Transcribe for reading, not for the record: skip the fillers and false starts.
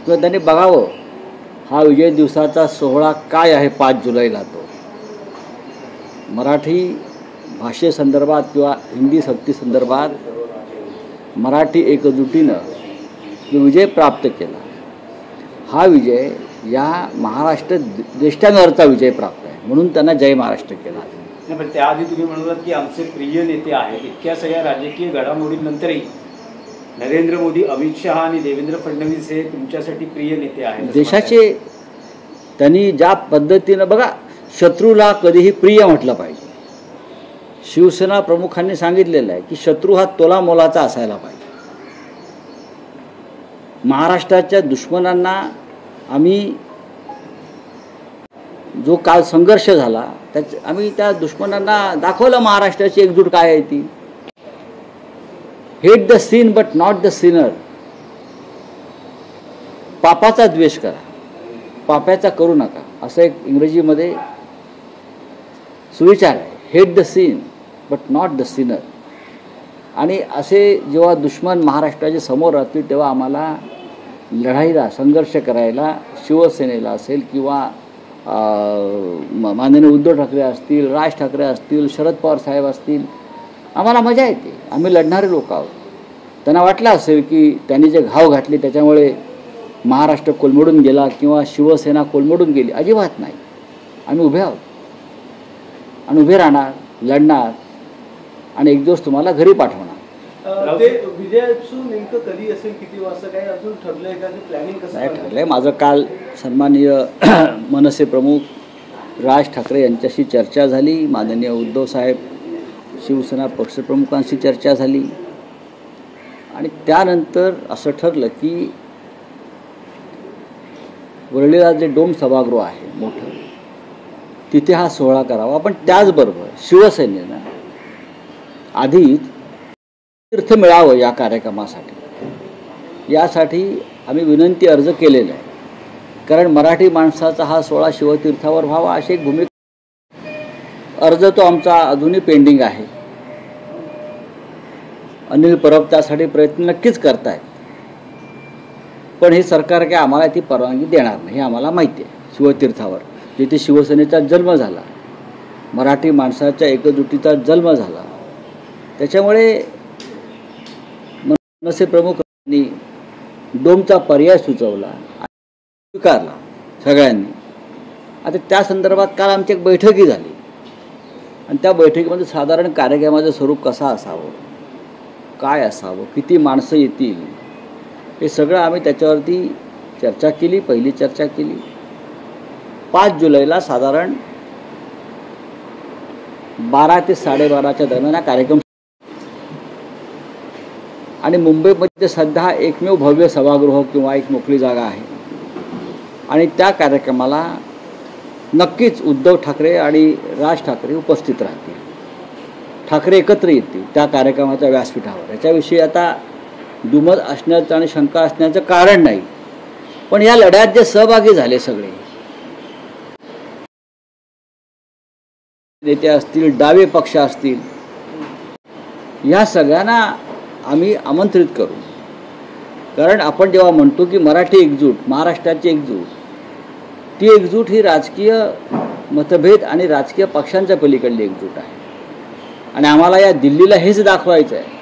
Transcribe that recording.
किंवा त्यांनी बघावं हा विजय दिवसाचा सोहळा काय आहे 5 जुलैला. तो मराठी भाषेसंदर्भात किंवा हिंदी सक्तीसंदर्भात मराठी एकजुटीनं जो विजय प्राप्त केला, हा विजय या महाराष्ट्र देशांवरचा विजय प्राप्त आहे, म्हणून त्यांना जय महाराष्ट्र केला. नाही, पण त्याआधी तुम्ही म्हणालात की आमचे प्रिय नेते आहेत. इतक्या सगळ्या राजकीय घडामोडींनंतरही नरेंद्र मोदी, अमित शहा आणि देवेंद्र फडणवीस हे तुमच्यासाठी प्रिय नेते आहेत. देशाचे त्यांनी ज्या पद्धतीनं बघा, शत्रूला कधीही प्रिय म्हटलं पाहिजे. शिवसेना प्रमुखांनी सांगितलेलं आहे की शत्रू हा तोला मोलाचा असायला पाहिजे. महाराष्ट्राच्या दुश्मनांना आम्ही जो काल संघर्ष झाला आम्ही त्या दुश्मनांना दाखवलं महाराष्ट्राची एकजूट काय आहे ती. Hate the sin but not the sinner. पापाचा द्वेष करा, पाप्याचा करू नका, असं एक इंग्रजीमध्ये सुविचार आहे. Hate the sin but not the sinner. आणि असे जेव्हा दुश्मन महाराष्ट्राच्या समोर राहतील तेव्हा आम्हाला लढाईला, संघर्ष करायला शिवसेनेला असेल किंवा माननीय उद्धव ठाकरे असतील, राज ठाकरे असतील, शरद पवार साहेब असतील, आम्हाला मजा येते. आम्ही लढणारे लोक आहोत. त्यांना वाटलं असेल की त्यांनी जे घाव घातले त्याच्यामुळे महाराष्ट्र कोलमडून गेला किंवा शिवसेना कोलमडून गेली. अजिबात नाही. आम्ही उभे आहोत आणि उभे राहणार, लढणार आणि एक दिवस तुम्हाला घरी पाठवणार. ते विजयाचं नेमकं कधी असेल, किती वाजता, काही अजून ठरलंय का? प्लॅनिंग कसं नाही ठरलंय. माझं काल सन्माननीय मनसे प्रमुख राज ठाकरे यांच्याशी चर्चा झाली. माननीय उद्धव साहेब शिवसेना पक्षप्रमुखांशी चर्चा झाली आणि त्यानंतर असं ठरलं की वरळीला जे डोम सभागृह आहे मोठं, तिथे हा सोहळा करावा. पण त्याचबरोबर शिवसेनेनं आधी तीर्थ मिळावं या कार्यक्रमासाठी, यासाठी आम्ही विनंती अर्ज केलेला आहे. कारण मराठी माणसाचा हा सोहळा शिवतीर्थावर व्हावा अशी एक भूमिका. अर्ज तो आमचा अजूनही पेंडिंग आहे. अनिल परब त्यासाठी प्रयत्न नक्कीच करतायत, पण हे सरकार काय आम्हाला ती परवानगी देणार नाही हे आम्हाला माहिती आहे. शिवतीर्थावर जिथे शिवसेनेचा जन्म झाला, मराठी माणसाच्या एकजुटीचा जन्म झाला, त्याच्यामुळे मनसे प्रमुखांनी डोमचा पर्याय सुचवला, स्वीकारला सगळ्यांनी. आता त्या संदर्भात काल आमची एक बैठकही झाली आणि त्या बैठकीमध्ये साधारण कार्यक्रमाचं स्वरूप कसं असावं, काय असावं, किती माणसं येतील, हे सगळं आम्ही त्याच्यावरती चर्चा केली. पहिली चर्चा केली. 5 जुलैला साधारण 12 ते 12:30च्या दरम्यान हा कार्यक्रम. आणि मुंबईमध्ये सध्या हा एकमेव भव्य सभागृह किंवा एक मोकळी जागा आहे आणि त्या कार्यक्रमाला नक्कीच उद्धव ठाकरे आणि राज ठाकरे उपस्थित राहतील. ठाकरे एकत्र येतील त्या कार्यक्रमाच्या व्यासपीठावर. याच्याविषयी आता दुमत असण्याचं आणि शंका असण्याचं कारण नाही. पण या लढ्यात जे सहभागी झाले सगळे नेते असतील, डावे पक्ष असतील, या सगळ्यांना आम्ही आमंत्रित करू. कारण आपण जेव्हा म्हणतो की मराठी एकजूट, महाराष्ट्राची एकजूट, ती एकजूट ही राजकीय मतभेद आणि राजकीय पक्षांच्या पलीकडली एकजूट आहे. आणि आम्हाला या दिल्लीला हेच दाखवायचं आहे